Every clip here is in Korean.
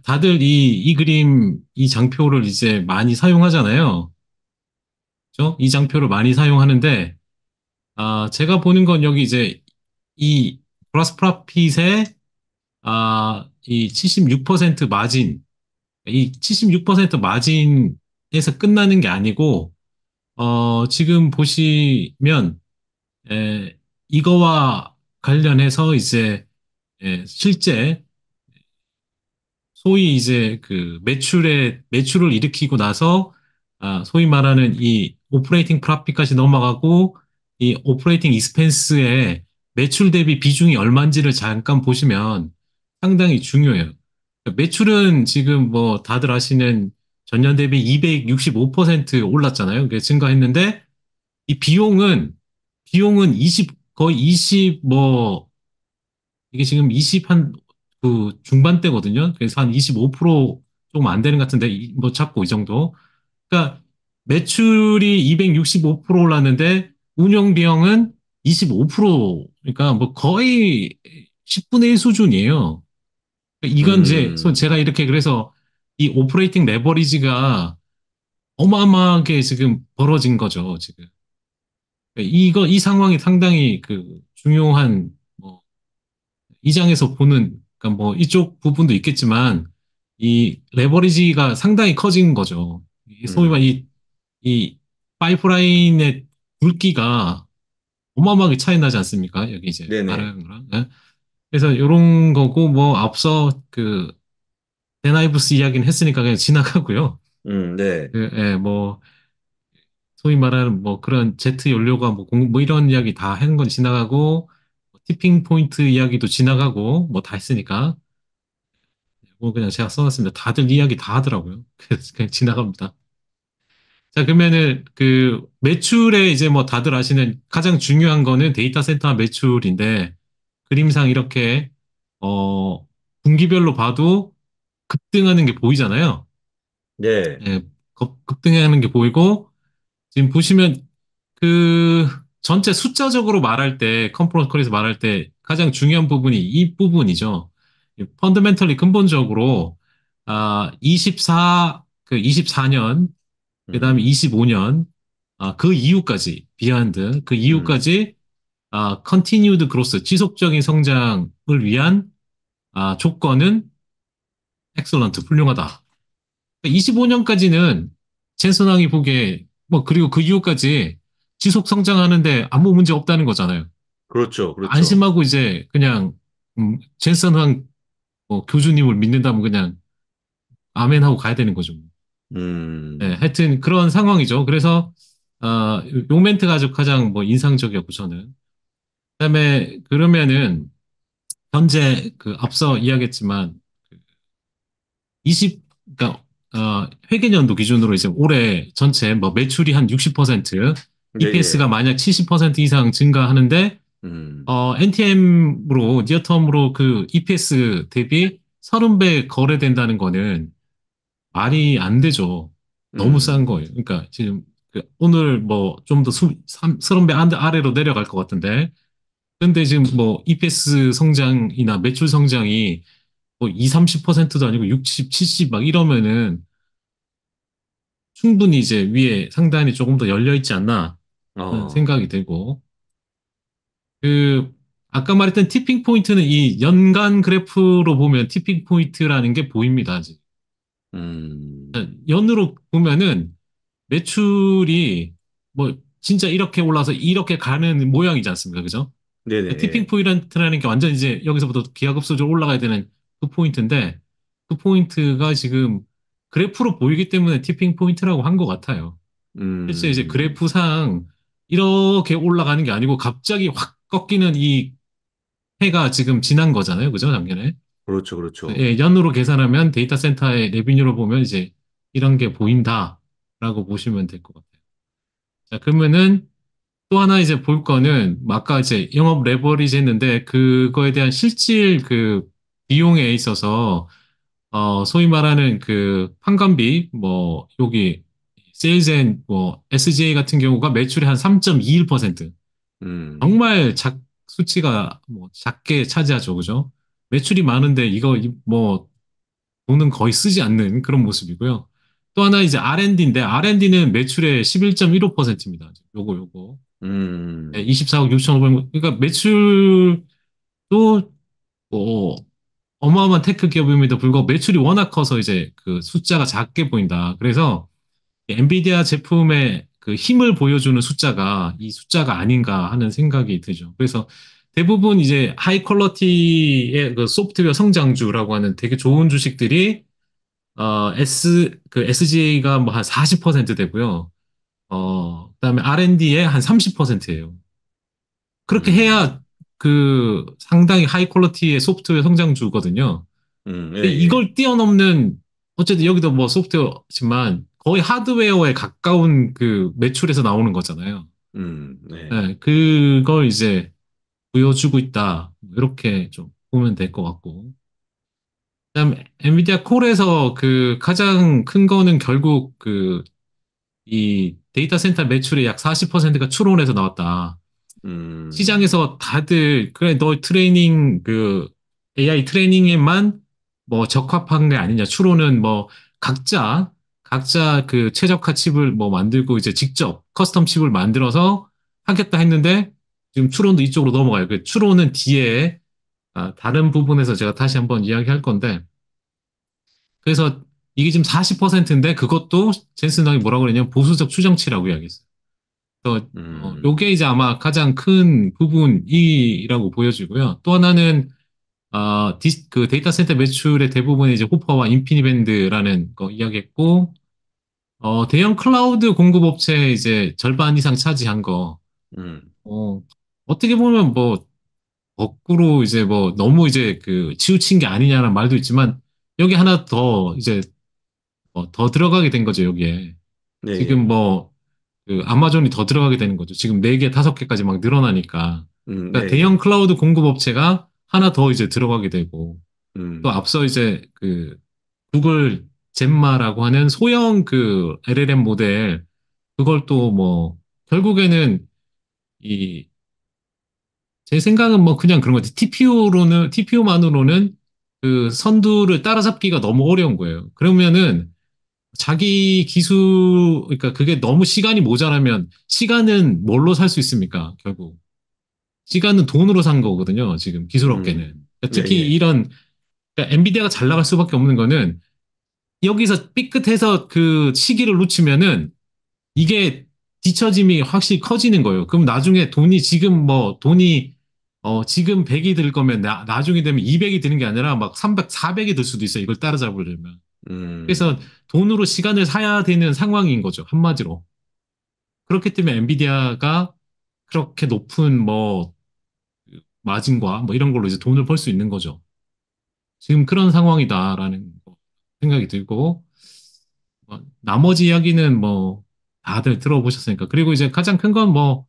다들 이 그림, 이 장표를 이제 많이 사용하잖아요. 그죠? 이 장표를 많이 사용하는데, 제가 보는 건 여기 이제 이 그라스 프라핏의 이 76% 마진, 이 76% 마진에서 끝나는 게 아니고, 지금 보시면, 이거와 관련해서 이제, 실제 소위 이제 그 매출을 일으키고 나서, 소위 말하는 이 오퍼레이팅 프로핏까지 넘어가고, 이 오퍼레이팅 익스펜스의 매출 대비 비중이 얼마인지를 잠깐 보시면 상당히 중요해요. 매출은 지금 뭐 다들 아시는 전년 대비 265% 올랐잖아요. 그게 증가했는데, 이 비용은 거의 20, 이게 지금 20 그 중반대거든요. 그래서 한 25% 조금 안 되는 것 같은데, 뭐 잡고 이 정도. 그러니까 매출이 265% 올랐는데, 운영 비용은 25%, 그러니까 뭐 거의 10분의 1 수준이에요. 그러니까 이건 이제, 음, 제가 이렇게 그래서 이 오퍼레이팅 레버리지가 어마어마하게 지금 벌어진 거죠, 지금. 그러니까 이 상황이 상당히 그 중요한, 뭐, 이 장에서 보는, 그러니까 뭐 이쪽 부분도 있겠지만, 이 레버리지가 상당히 커진 거죠. 소위 말 음, 이 파이프라인의 굵기가 어마어마하게 차이 나지 않습니까? 여기 이제 네네. 말하는 거랑. 예? 그래서 이런 거고, 뭐, 앞서 그, 데나이브스 이야기는 했으니까 그냥 지나가고요. 네. 뭐, 소위 말하는 뭐 그런 제트 연료가 뭐 이런 이야기 다 하는 건 지나가고, 티핑 포인트 이야기도 지나가고, 뭐 다 했으니까. 뭐 그냥 제가 써놨습니다. 다들 이야기 다 하더라고요. 그래서 그냥 지나갑니다. 자, 그러면은 그 매출에 이제 뭐 다들 아시는 가장 중요한 거는 데이터 센터 매출인데, 그림상 이렇게 어 분기별로 봐도 급등하는 게 보이잖아요. 네. 예, 급등하는 게 보이고, 지금 보시면 그 전체 숫자적으로 말할 때, 컴포넌트 컬에서 말할 때 가장 중요한 부분이 이 부분이죠. 펀더멘털리 근본적으로 24년, 그다음에 음, 25년, 그 이후까지 비하인드 그 음, 이후까지 컨티뉴드 그로스 지속적인 성장을 위한 조건은 엑설런트 훌륭하다. 25년까지는 젠슨왕이 보기에 뭐 그리고 그 이후까지 지속 성장하는데 아무 문제 없다는 거잖아요. 그렇죠. 그렇죠. 안심하고 이제 그냥 젠슨왕 교주님을 믿는다면 그냥 아멘 하고 가야 되는 거죠. 네, 음, 하여튼 그런 상황이죠. 그래서 요 멘트가 아주 가장 뭐 인상적이었고 저는. 그다음에 그러면은 현재 그 앞서 이야기했지만 20, 그러니까 회계연도 기준으로 이제 올해 전체 뭐 매출이 한 60%, 예, EPS가 예. 만약 70% 이상 증가하는데 음, NTM으로 니어텀으로 그 EPS 대비 30배 거래된다는 거는 말이 안 되죠. 너무 싼 음, 거예요. 그러니까 지금 그 오늘 뭐 좀 더 30배 아래로 내려갈 것 같은데, 근데 지금 뭐 EPS 성장이나 매출 성장이 뭐 2, 30%도 아니고 60, 70 막 이러면은 충분히 이제 위에 상단이 조금 더 열려 있지 않나 하는 어, 생각이 들고, 그 아까 말했던 티핑 포인트는 이 연간 그래프로 보면 티핑 포인트라는 게 보입니다. 아직. 연으로 보면은 매출이 뭐 진짜 이렇게 올라서 이렇게 가는 모양이지 않습니까? 그죠? 티핑 네네. 포인트라는 게 완전 이제 여기서부터 기하급수적으로 올라가야 되는 그 포인트인데, 그 포인트가 지금 그래프로 보이기 때문에 티핑 포인트라고 한 것 같아요. 실제 이제 음, 그래프상 이렇게 올라가는 게 아니고 갑자기 확 꺾이는 이 해가 지금 지난 거잖아요. 그죠? 작년에. 그렇죠. 그렇죠. 예, 연으로 계산하면 데이터 센터의 레비뉴로 보면 이제 이런 게 보인다라고 보시면 될 것 같아요. 자, 그러면은 또 하나 이제 볼 거는 아까 이제 영업 레버리지 했는데 그거에 대한 실질 그 비용에 있어서 소위 말하는 그 판관비 뭐 여기 세일즈 앤뭐 SGA 같은 경우가 매출의 한 3.21%, 음, 정말 수치가 뭐 작게 차지하죠. 그죠? 매출이 많은데 이거 뭐 돈은 거의 쓰지 않는 그런 모습이고요. 또 하나 이제 R&D인데 R&D는 매출의 11.15%입니다. 요거. 네, 음, 24억 6,500만. 그러니까 매출도 뭐 어마어마한 테크 기업임에도 불구하고 매출이 워낙 커서 이제 그 숫자가 작게 보인다. 그래서 엔비디아 제품의 그 힘을 보여주는 숫자가 이 숫자가 아닌가 하는 생각이 들죠. 그래서 대부분 이제 하이 퀄러티의 그 소프트웨어 성장주라고 하는 되게 좋은 주식들이 SGA가 뭐 한 40% 되고요. 그다음에 R&D의 한 30%예요. 그렇게 음, 해야 그 상당히 하이 퀄러티의 소프트웨어 성장주거든요. 예, 근데 예. 이걸 뛰어넘는 어쨌든 여기도 뭐 소프트웨어지만 거의 하드웨어에 가까운 그 매출에서 나오는 거잖아요. 네. 네, 그걸 이제 보여주고 있다. 이렇게 좀 보면 될 것 같고. 그다음 엔비디아 콜에서 그 가장 큰 거는 결국 그 이 데이터 센터 매출의 약 40%가 추론에서 나왔다. 음, 시장에서 다들 그래 너 트레이닝 그 AI 트레이닝에만 뭐 적합한 게 아니냐. 추론은 뭐 각자 그 최적화 칩을 뭐 만들고 이제 직접 커스텀 칩을 만들어서 하겠다 했는데 지금 추론도 이쪽으로 넘어가요. 그 추론은 뒤에 다른 부분에서 제가 다시 한번 이야기할 건데 그래서 이게 지금 40%인데 그것도 젠슨당이 뭐라고 그랬냐면 보수적 추정치라고 이야기했어요. 그래서 음, 요게 이제 아마 가장 큰 부분이라고 보여지고요. 또 하나는 그 데이터 센터 매출의 대부분이 이제 호퍼와 인피니밴드라는 거 이야기했고, 대형 클라우드 공급업체 이제 절반 이상 차지한 거, 음, 어떻게 보면 뭐 거꾸로 이제 뭐 너무 이제 그 치우친 게 아니냐는 말도 있지만 여기 하나 더 이제 더 들어가게 된 거죠, 여기에. 네, 지금 예. 뭐 그 아마존이 더 들어가게 되는 거죠. 지금 4개, 5개까지 막 늘어나니까. 네, 그러니까 대형 예. 클라우드 공급업체가 하나 더 이제 들어가게 되고, 또 음, 앞서 이제 그 구글 젬마라고 하는 소형 그 LLM 모델, 그걸 또 뭐, 결국에는 이, 제 생각은 뭐 그냥 그런 것 같아요. TPU만으로는 그 선두를 따라잡기가 너무 어려운 거예요. 그러면은 자기 기술, 그러니까 그게 너무 시간이 모자라면 시간은 뭘로 살 수 있습니까? 결국. 시간은 돈으로 산 거거든요. 지금 기술업계는. 그러니까 예, 특히 예. 이런 그러니까 엔비디아가 잘 나갈 수밖에 없는 거는 여기서 삐끗해서 그 시기를 놓치면은 이게 뒤처짐이 확실히 커지는 거예요. 그럼 나중에 돈이 지금 뭐 돈이 지금 100이 들 거면 나중에 되면 200이 드는 게 아니라 막 300, 400이 들 수도 있어요. 이걸 따라잡으려면. 그래서 음, 돈으로 시간을 사야 되는 상황인 거죠. 한마디로. 그렇기 때문에 엔비디아가 그렇게 높은 뭐 마진과 뭐 이런 걸로 이제 돈을 벌 수 있는 거죠. 지금 그런 상황이다라는 생각이 들고 나머지 이야기는 뭐 다들 들어보셨으니까 그리고 이제 가장 큰 건 뭐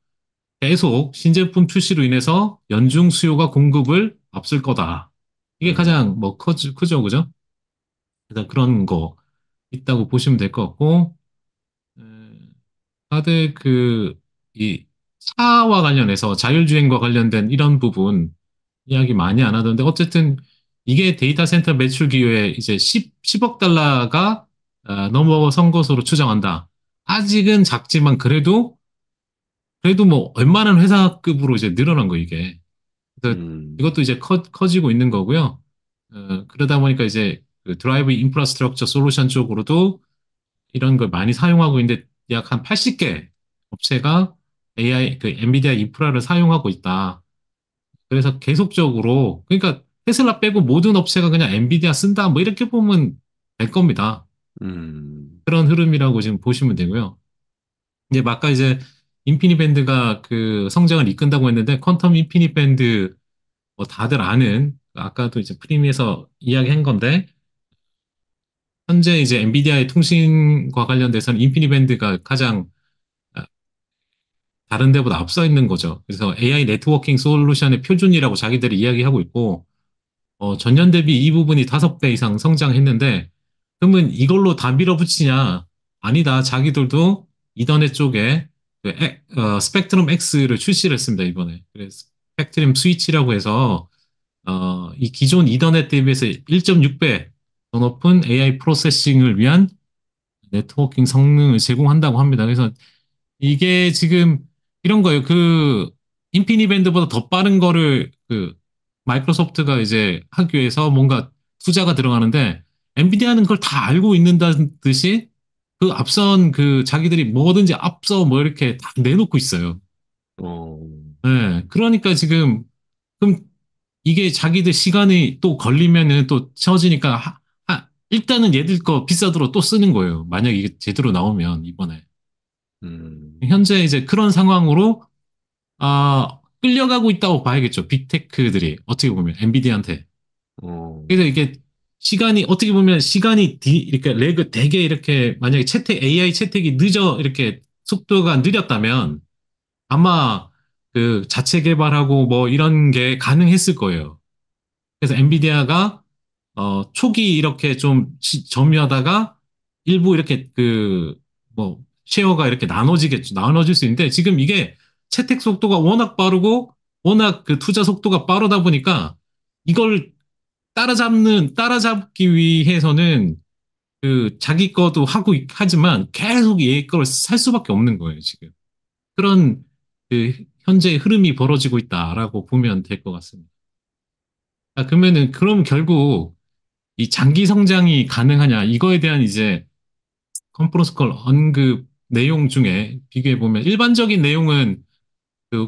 계속 신제품 출시로 인해서 연중 수요가 공급을 앞설 거다. 이게 음, 가장 뭐 크죠, 그죠? 일단 그런 거 있다고 보시면 될 것 같고 에, 다들 이 차와 관련해서 자율주행과 관련된 이런 부분 이야기 많이 안 하던데 어쨌든 이게 데이터 센터 매출 기여에 이제 10억 달러가 넘어선 것으로 추정한다. 아직은 작지만 그래도 뭐 웬만한 회사급으로 이제 늘어난 거 이게. 그래서 음, 이것도 이제 커지고 있는 거고요. 그러다 보니까 이제 그 드라이브 인프라스트럭처 솔루션 쪽으로도 이런 걸 많이 사용하고 있는데 약 한 80개 업체가 AI 그 엔비디아 인프라를 사용하고 있다. 그래서 계속적으로 그러니까 테슬라 빼고 모든 업체가 그냥 엔비디아 쓴다 뭐 이렇게 보면 될 겁니다. 음, 그런 흐름이라고 지금 보시면 되고요. 이제 아까 이제 인피니 밴드가 그 성장을 이끈다고 했는데 퀀텀 인피니 밴드 뭐 다들 아는 아까도 이제 프리미에서 이야기한 건데 현재 이제 엔비디아의 통신과 관련돼서는 인피니 밴드가 가장 아, 다른 데보다 앞서 있는 거죠. 그래서 AI 네트워킹 솔루션의 표준이라고 자기들이 이야기하고 있고 전년 대비 이 부분이 5배 이상 성장했는데, 그러면 이걸로 다 밀어붙이냐? 아니다. 자기들도 이더넷 쪽에 스펙트럼 X를 출시를 했습니다, 이번에. 그래서 스펙트럼 스위치라고 해서, 이 기존 이더넷 대비해서 1.6배, 더 높은 AI 프로세싱을 위한 네트워킹 성능을 제공한다고 합니다. 그래서 이게 지금 이런 거예요. 그 인피니밴드보다 더 빠른 거를 그 마이크로소프트가 이제 하기 위해서 뭔가 투자가 들어가는데 엔비디아는 그걸 다 알고 있는다는 듯이 그 앞선 그 자기들이 뭐든지 앞서 뭐 이렇게 다 내놓고 있어요. 어, 네, 그러니까 지금 그럼 이게 자기들 시간이 또 걸리면은 또 채워지니까 일단은 얘들 거 비싸도록 또 쓰는 거예요. 만약 이게 제대로 나오면 이번에. 음, 현재 이제 그런 상황으로 끌려가고 있다고 봐야겠죠. 빅테크들이 어떻게 보면 엔비디아한테. 어, 그래서 이게 시간이 어떻게 보면 시간이 이렇게 레그 되게 이렇게 만약에 채택 AI 채택이 늦어 이렇게 속도가 느렸다면 아마 그 자체 개발하고 뭐 이런 게 가능했을 거예요. 그래서 엔비디아가 초기 이렇게 좀 점유하다가 일부 이렇게 그 뭐 쉐어가 이렇게 나눠지겠죠. 나눠질 수 있는데 지금 이게 채택 속도가 워낙 빠르고 워낙 그 투자 속도가 빠르다 보니까 이걸 따라잡기 위해서는 그 자기 거도 하고 하지만 계속 얘 거를 살 수밖에 없는 거예요, 지금. 그런 그 현재 흐름이 벌어지고 있다라고 보면 될 것 같습니다. 그러면은 그럼 결국 이 장기 성장이 가능하냐 이거에 대한 이제 컨퍼런스 콜 언급 내용 중에 비교해 보면 일반적인 내용은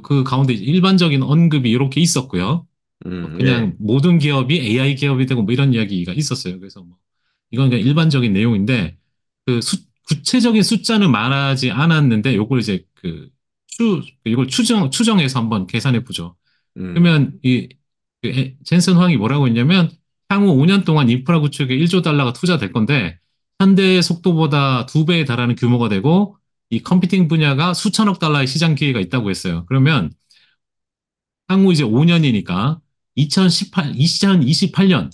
그 가운데 일반적인 언급이 이렇게 있었고요. 그냥 예, 모든 기업이 AI 기업이 되고 뭐 이런 이야기가 있었어요. 그래서 뭐 이건 그냥 일반적인 내용인데 구체적인 숫자는 말하지 않았는데 요걸 이제 이걸 추정해서 한번 계산해 보죠. 음, 그러면 젠슨 황이 뭐라고 했냐면 향후 5년 동안 인프라 구축에 1조 달러가 투자될 건데 현대 속도보다 2배에 달하는 규모가 되고 이 컴퓨팅 분야가 수천억 달러의 시장 기회가 있다고 했어요. 그러면 향후 이제 5년이니까 2028년,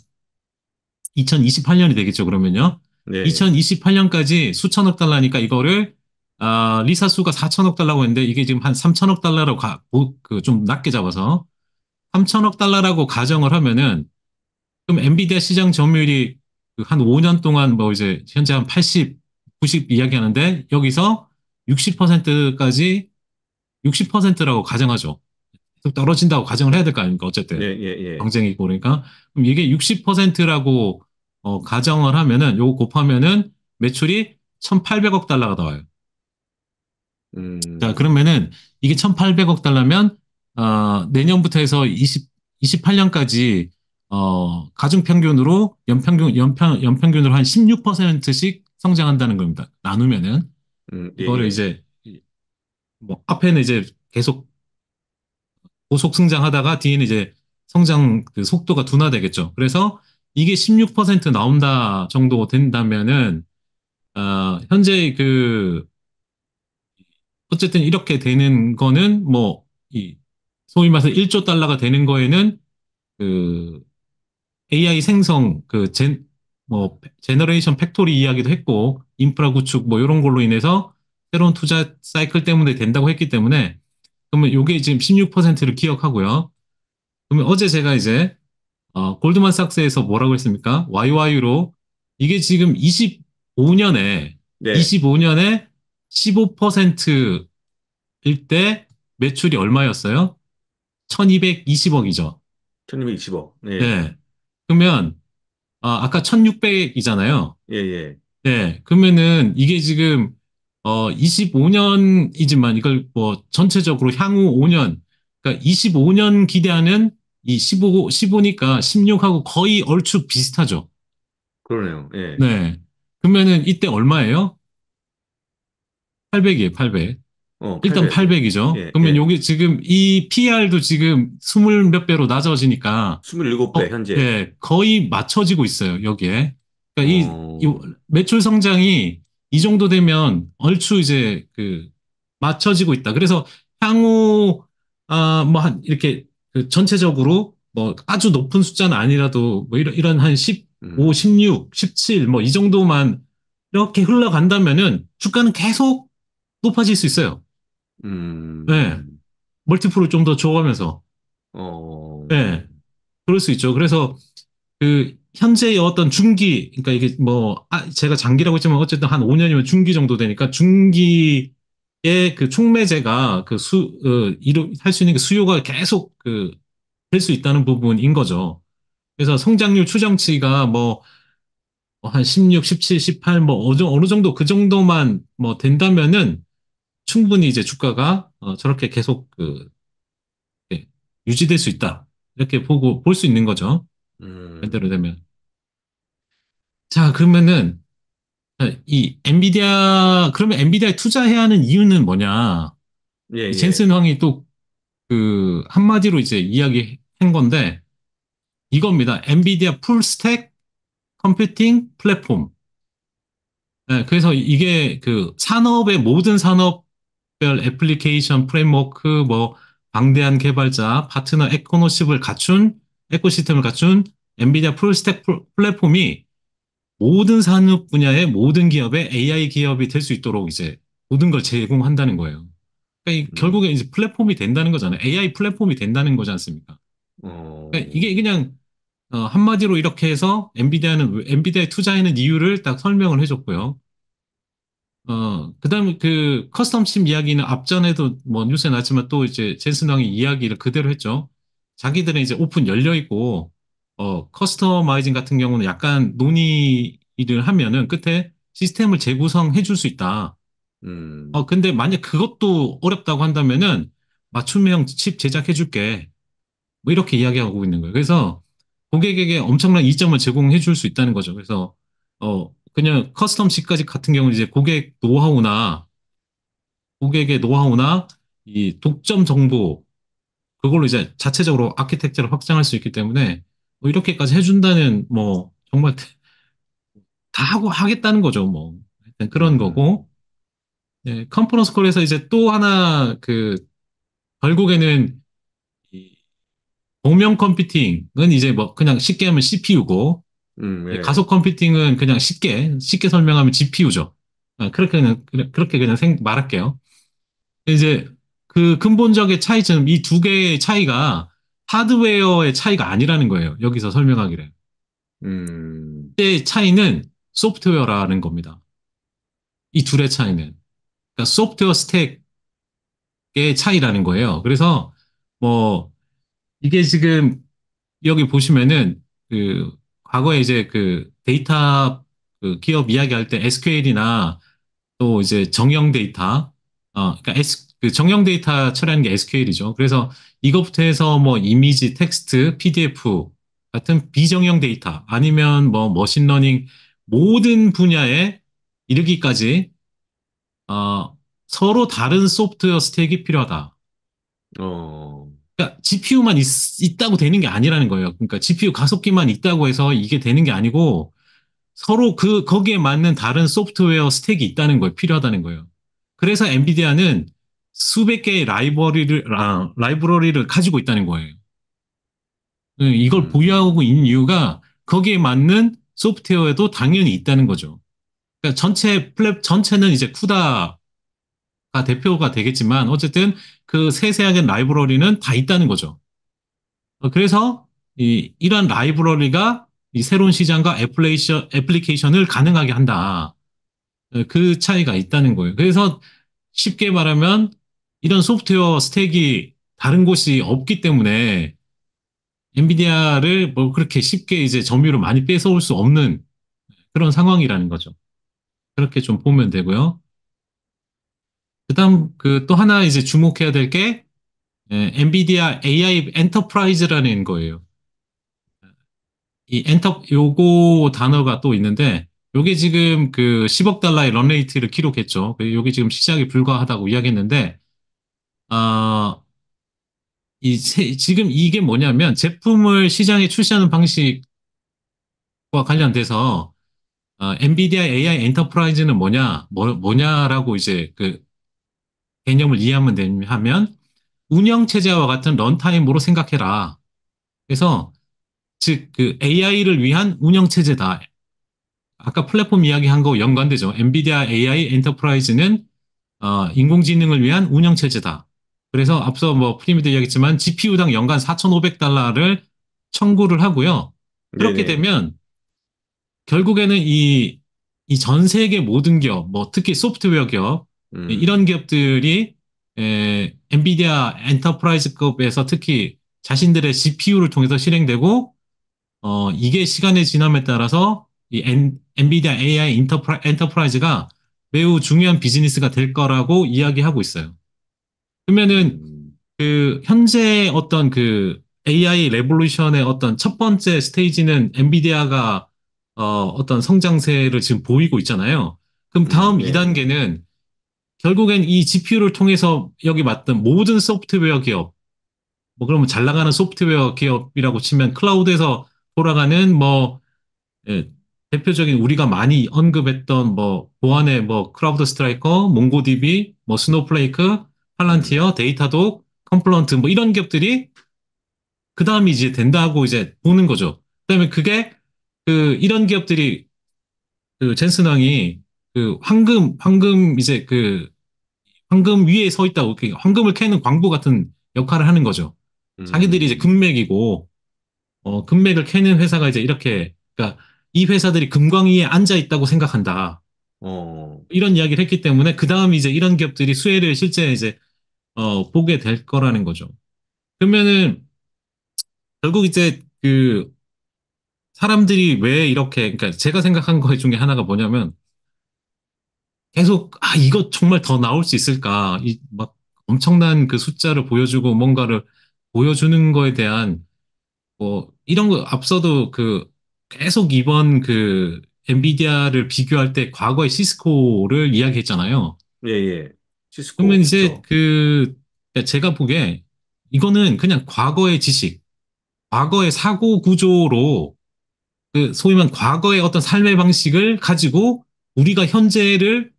2028년이 되겠죠, 그러면요. 네, 2028년까지 수천억 달러니까 이거를, 리사수가 4천억 달러고 했는데 이게 지금 한 3천억 달러로 좀 낮게 잡아서 3천억 달러라고 가정을 하면은 그럼 엔비디아 시장 점유율이 그한 5년 동안 뭐 이제 현재 한 80, 90 이야기하는데 여기서 60%까지 60%라고 가정하죠. 계속 떨어진다고 가정을 해야 될 거 아닙니까? 예, 어쨌든 예, 예, 경쟁이 있고 그러니까 그럼 이게 60%라고 가정을 하면은 요거 곱하면은 매출이 1,800억 달러가 나와요. 자, 음, 그러면은 이게 1,800억 달러면 내년부터 해서 28년까지 가중 평균으로 연평균으로 한 16%씩 성장한다는 겁니다. 나누면은 예, 이거를 예, 이제 뭐 앞에는 이제 계속 고속 성장하다가 뒤에는 이제 성장 그 속도가 둔화되겠죠. 그래서 이게 16% 나온다 정도 된다면은 현재 어쨌든 이렇게 되는 거는 뭐 이 소위 말해서 1조 달러가 되는 거에는 그 AI 생성 뭐 제너레이션 팩토리 이야기도 했고 인프라 구축 뭐 이런 걸로 인해서 새로운 투자 사이클 때문에 된다고 했기 때문에 그러면 요게 지금 16%를 기억하고요. 그러면 어제 제가 이제 골드만삭스에서 뭐라고 했습니까? YY로 이게 지금 네, 25년에 15%일 때 매출이 얼마였어요? 1220억이죠. 1220억, 네, 네. 그러면 아까 1600이잖아요. 예, 예, 네. 그러면은 이게 지금 25년이지만 이걸 뭐 전체적으로 향후 5년 그러니까 25년 기대하는 이 15니까 16하고 거의 얼추 비슷하죠. 그러네요, 예, 네. 그러면은 이때 얼마예요? 800이에요, 800. 일단 800, 예, 800이죠. 예, 그러면 예, 여기 지금 이 PR도 지금 20 몇 배로 낮아지니까 27배, 현재, 예, 거의 맞춰지고 있어요, 여기에. 그러니까 이 어, 매출 성장이 이 정도 되면 얼추 이제 맞춰지고 있다. 그래서 향후, 뭐 이렇게 전체적으로 뭐 아주 높은 숫자는 아니라도 뭐 이런 한 15, 음, 16, 17 뭐 이 정도만 이렇게 흘러간다면은 주가는 계속 높아질 수 있어요. 네. 음, 멀티플을 좀 더 줘가면서. 어, 네. 그럴 수 있죠. 그래서 현재의 어떤 중기, 그러니까 이게 뭐, 제가 장기라고 했지만 어쨌든 한 5년이면 중기 정도 되니까 중기의 그 촉매제가 할 수 있는 그 수요가 계속 될 수 있다는 부분인 거죠. 그래서 성장률 추정치가 한 16, 17, 18, 어느 정도 그 정도만 뭐 된다면은 충분히 이제 주가가 저렇게 계속 예, 유지될 수 있다. 이렇게 볼 수 있는 거죠. 그대로 음, 되면. 자, 그러면은 그러면 엔비디아에 투자해야 하는 이유는 뭐냐? 예, 이 예. 젠슨 황이 또 한마디로 이제 이야기한 건데 이겁니다. 엔비디아 풀스택 컴퓨팅 플랫폼. 네, 그래서 이게 산업의 모든 산업별 애플리케이션 프레임워크, 방대한 개발자, 파트너 에코시스템을 갖춘 엔비디아 풀스택 플랫폼이 모든 산업 분야의 모든 기업의 AI 기업이 될 수 있도록 이제 모든 걸 제공한다는 거예요. 그러니까 음, 결국에 이제 플랫폼이 된다는 거잖아요. AI 플랫폼이 된다는 거지 않습니까? 그러니까 어, 이게 그냥 한마디로 이렇게 해서 엔비디아에 투자하는 이유를 딱 설명을 해줬고요. 그다음에 커스텀 칩 이야기는 앞전에도 뭐 뉴스에 나왔지만 또 이제 젠슨 왕이 이야기를 그대로 했죠. 자기들은 이제 오픈 열려 있고, 커스터마이징 같은 경우는 약간 논의를 하면은 끝에 시스템을 재구성해 줄 수 있다. 음, 근데 만약 그것도 어렵다고 한다면은 맞춤형 칩 제작해 줄게. 뭐 이렇게 이야기하고 있는 거예요. 그래서 고객에게 엄청난 이점을 제공해 줄 수 있다는 거죠. 그래서, 그냥 커스텀 칩까지 같은 경우는 이제 고객의 노하우나 이 독점 정보, 그걸로 이제 자체적으로 아키텍처를 확장할 수 있기 때문에 뭐 이렇게까지 해준다는 정말 다 하고 하겠다는 거죠. 하여튼 그런 거고. 음, 네, 컨퍼런스 콜에서 이제 또 하나 결국에는 이 공명 컴퓨팅은 이제 뭐 그냥 쉽게 하면 CPU고 예, 가속 컴퓨팅은 그냥 쉽게 설명하면 GPU죠. 그렇게 그냥 말할게요. 이제 그 근본적인 차이점, 이 두 개의 차이가 하드웨어의 차이가 아니라는 거예요. 여기서 설명하기를. 음, 의 차이는 소프트웨어라는 겁니다. 이 둘의 차이는. 그러니까 소프트웨어 스택의 차이라는 거예요. 그래서 뭐 이게 지금 여기 보시면은 과거에 이제 데이터 기업 이야기할 때 SQL이나 또 이제 정형 데이터, 그러니까 정형 데이터 처리하는 게 SQL이죠. 그래서 이것부터 해서 뭐 이미지, 텍스트, PDF 같은 비정형 데이터 아니면 뭐 머신러닝 모든 분야에 이르기까지 어, 서로 다른 소프트웨어 스택이 필요하다. 어, 그러니까 GPU만 있다고 되는 게 아니라는 거예요. 그러니까 GPU 가속기만 있다고 해서 이게 되는 게 아니고 서로 거기에 맞는 다른 소프트웨어 스택이 있다는 거예요. 필요하다는 거예요. 그래서 엔비디아는 수백 개의 라이브러리를 가지고 있다는 거예요. 이걸 보유하고 음, 있는 이유가 거기에 맞는 소프트웨어에도 당연히 있다는 거죠. 그러니까 전체는 이제 쿠다가 대표가 되겠지만 어쨌든 그 세세하게 라이브러리는 다 있다는 거죠. 그래서 이러한 라이브러리가 이 새로운 시장과 애플리케이션을 가능하게 한다. 그 차이가 있다는 거예요. 그래서 쉽게 말하면 이런 소프트웨어 스택이 다른 곳이 없기 때문에 엔비디아를 뭐 그렇게 쉽게 이제 점유를 많이 뺏어올 수 없는 그런 상황이라는 거죠. 그렇게 좀 보면 되고요. 그다음 또 하나 이제 주목해야 될 게 엔비디아 AI 엔터프라이즈라는 거예요. 요거 단어가 또 있는데 요게 지금 10억 달러의 런레이트를 기록했죠. 요게 지금 시작이 불가하다고 이야기했는데 아, 지금 이게 뭐냐면 제품을 시장에 출시하는 방식과 관련돼서 엔비디아 AI 엔터프라이즈는 뭐냐라고 이제 개념을 이해하면 되면 운영 체제와 같은 런타임으로 생각해라. 그래서 즉 AI를 위한 운영 체제다. 아까 플랫폼 이야기한 거 연관되죠. 엔비디아 AI 엔터프라이즈는 인공지능을 위한 운영 체제다. 그래서 앞서 뭐 프리미도 이야기했지만 GPU당 연간 4,500달러를 청구를 하고요. 그렇게 네네, 되면 결국에는 이 전 세계 모든 기업, 뭐 특히 소프트웨어 기업, 음, 이런 기업들이 엔비디아 엔터프라이즈급에서 특히 자신들의 GPU를 통해서 실행되고, 이게 시간의 지남에 따라서 엔비디아 AI 엔터프라이즈가 매우 중요한 비즈니스가 될 거라고 이야기하고 있어요. 그러면은 음, 그 현재 어떤 그 AI 레볼루션의 어떤 첫 번째 스테이지는 엔비디아가 어떤 성장세를 지금 보이고 있잖아요. 그럼 다음 네. 2단계는 결국엔 이 GPU를 통해서 여기 맞던 모든 소프트웨어 기업, 뭐 그러면 잘 나가는 소프트웨어 기업이라고 치면 클라우드에서 돌아가는 뭐 예, 대표적인 우리가 많이 언급했던 뭐 보안의 뭐 크라우드 스트라이커, 몽고디비, 뭐 스노우플레이크, 음, 팔란티어, 데이터독, 컴플런트 뭐 이런 기업들이 그 다음이 이제 된다고 이제 보는 거죠. 그다음에 그게 그 이런 기업들이 그 젠슨 왕이 그 황금 이제 그 황금 위에 서 있다고 그 황금을 캐는 광부 같은 역할을 하는 거죠. 자기들이 이제 음, 금맥이고 금맥을 캐는 회사가 이제 이렇게 그러니까 이 회사들이 금광 위에 앉아 있다고 생각한다. 어, 이런 이야기를 했기 때문에 그 다음 이제 이런 기업들이 수혜를 실제 이제 보게 될 거라는 거죠. 그러면은 결국 이제 그 사람들이 왜 이렇게, 그러니까 제가 생각한 것 중에 하나가 뭐냐면 계속, 이거 정말 더 나올 수 있을까? 막 엄청난 그 숫자를 보여주고 뭔가를 보여주는 거에 대한, 뭐, 이런 거 앞서도 그 계속 이번 그 엔비디아를 비교할 때 과거의 시스코를 이야기했잖아요. 예, 예. 그러면 시스코, 이제 그쵸. 그러니까 제가 보기에 이거는 그냥 과거의 지식, 과거의 사고 구조로 그 소위 말 과거의 어떤 삶의 방식을 가지고 우리가 현재를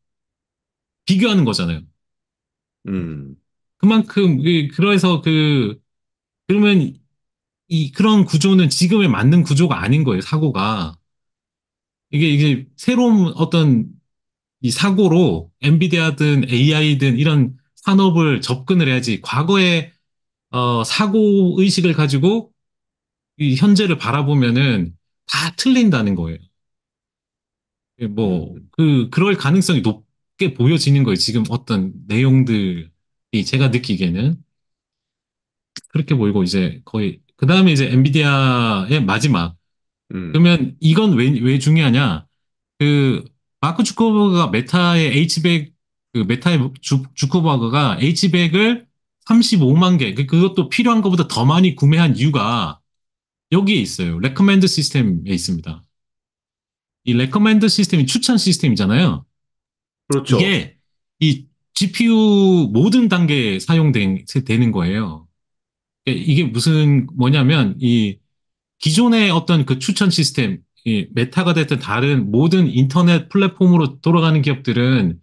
비교하는 거잖아요. 음, 그만큼 그래서 그러면 이 그런 구조는 지금에 맞는 구조가 아닌 거예요. 사고가 이게 새로운 어떤 이 사고로 엔비디아든 AI든 이런 산업을 접근을 해야지 과거의 사고 의식을 가지고 이 현재를 바라보면은 다 틀린다는 거예요. 뭐, 음, 그럴 가능성이 높게 보여지는 거예요. 지금 어떤 내용들이 제가 느끼기에는. 그렇게 보이고, 이제 거의, 그 다음에 이제 엔비디아의 마지막. 음, 그러면 이건 왜 중요하냐? 그, 마크 주커버그가 메타의 H백, 그 메타의 주커버그가 H백을 35만 개, 그것도 필요한 것보다 더 많이 구매한 이유가 여기에 있어요. 레커멘드 시스템에 있습니다. 이 레커멘드 시스템이 추천 시스템이잖아요. 그렇죠. 이게 이 GPU 모든 단계에 사용되는 거예요. 이게 무슨 뭐냐면 이 기존의 어떤 그 추천 시스템, 이 메타가 됐든 다른 모든 인터넷 플랫폼으로 돌아가는 기업들은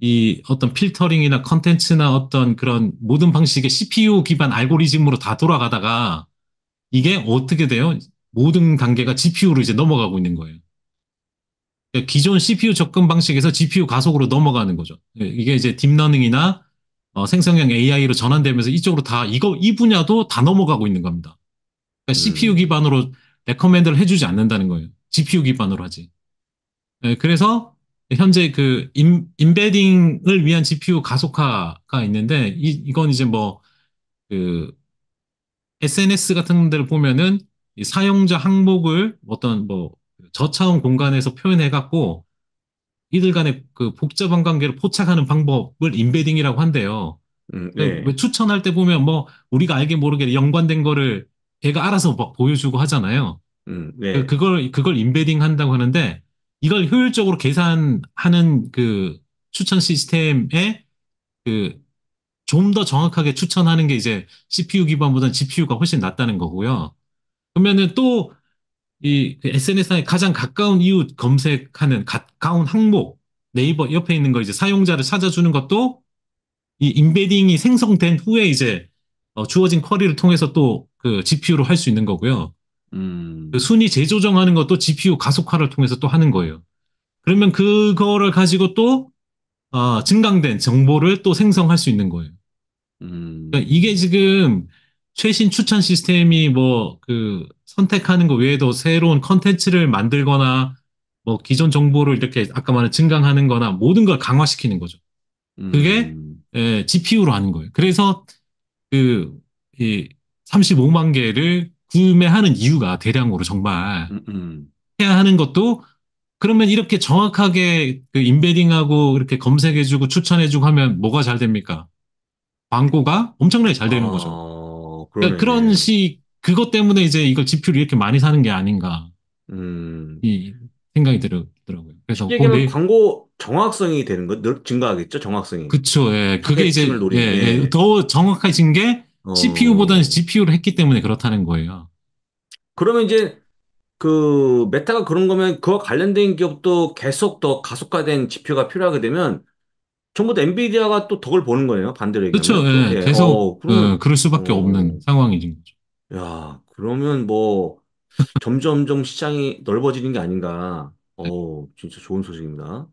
이 어떤 필터링이나 컨텐츠나 어떤 그런 모든 방식의 CPU 기반 알고리즘으로 다 돌아가다가 이게 어떻게 돼요? 모든 단계가 GPU로 이제 넘어가고 있는 거예요. 기존 CPU 접근 방식에서 GPU 가속으로 넘어가는 거죠. 이게 이제 딥러닝이나 생성형 AI로 전환되면서 이쪽으로 이 분야도 다 넘어가고 있는 겁니다. 그러니까 CPU 음, 기반으로 레커멘드를 해주지 않는다는 거예요. GPU 기반으로 하지. 그래서 현재 그 인베딩을 위한 GPU 가속화가 있는데 이건 이제 뭐 그 SNS 같은 데를 보면은 이 사용자 항목을 어떤 뭐 저차원 공간에서 표현해 갖고 이들 간의 그 복잡한 관계를 포착하는 방법을 인베딩이라고 한대요. 왜 네, 추천할 때 보면 뭐 우리가 알게 모르게 연관된 거를 걔가 알아서 막 보여주고 하잖아요. 네, 그걸 인베딩 한다고 하는데 이걸 효율적으로 계산하는 그 추천 시스템에 그 좀 더 정확하게 추천하는 게 이제 CPU 기반보다는 GPU가 훨씬 낫다는 거고요. 그러면은 또 이 SNS상에 가장 가까운 이웃 검색하는 가까운 항목 네이버 옆에 있는 거 이제 사용자를 찾아주는 것도 이 인베딩이 생성된 후에 이제 주어진 쿼리를 통해서 또 그 GPU로 할 수 있는 거고요. 그 음, 순위 재조정하는 것도 GPU 가속화를 통해서 또 하는 거예요. 그러면 그거를 가지고 또 증강된 정보를 또 생성할 수 있는 거예요. 그러니까 이게 음, 지금 최신 추천 시스템이 뭐 그 선택하는 거 외에도 새로운 컨텐츠를 만들거나 뭐 기존 정보를 이렇게 아까 말한 증강하는 거나 모든 걸 강화시키는 거죠. 그게 음, GPU로 하는 거예요. 그래서 그, 이 35만 개를 구매하는 이유가 대량으로 정말 음, 음. 해야 하는 것도 그러면 이렇게 정확하게 그 인베딩하고 이렇게 검색해주고 추천해주고 하면 뭐가 잘 됩니까? 광고가 엄청나게 잘 되는 거죠. 그러니까 그런 그러네. 그것 때문에 이제 이걸 지표를 이렇게 많이 사는 게 아닌가, 음. 이 생각이 들더라고요. 그래서 쉽게 꼭 얘기하면 광고 정확성이 되는 거, 증가하겠죠, 정확성이. 그쵸, 예. 그게 타겟층을 이제, 예, 노린, 예. 예. 더 정확해진 게 CPU보다는 어, GPU를 했기 때문에 그렇다는 거예요. 그러면 이제 그 메타가 그런 거면 그와 관련된 기업도 계속 더 가속화된 지표가 필요하게 되면 전부 다 엔비디아가 또 덕을 보는 거예요. 반대로 그쵸, 얘기하면 또. 예. 예. 계속, 그러면, 그럴 수밖에 없는 어, 상황이진 거죠. 야, 그러면 뭐 점점점 시장이 넓어지는 게 아닌가. 진짜 좋은 소식입니다.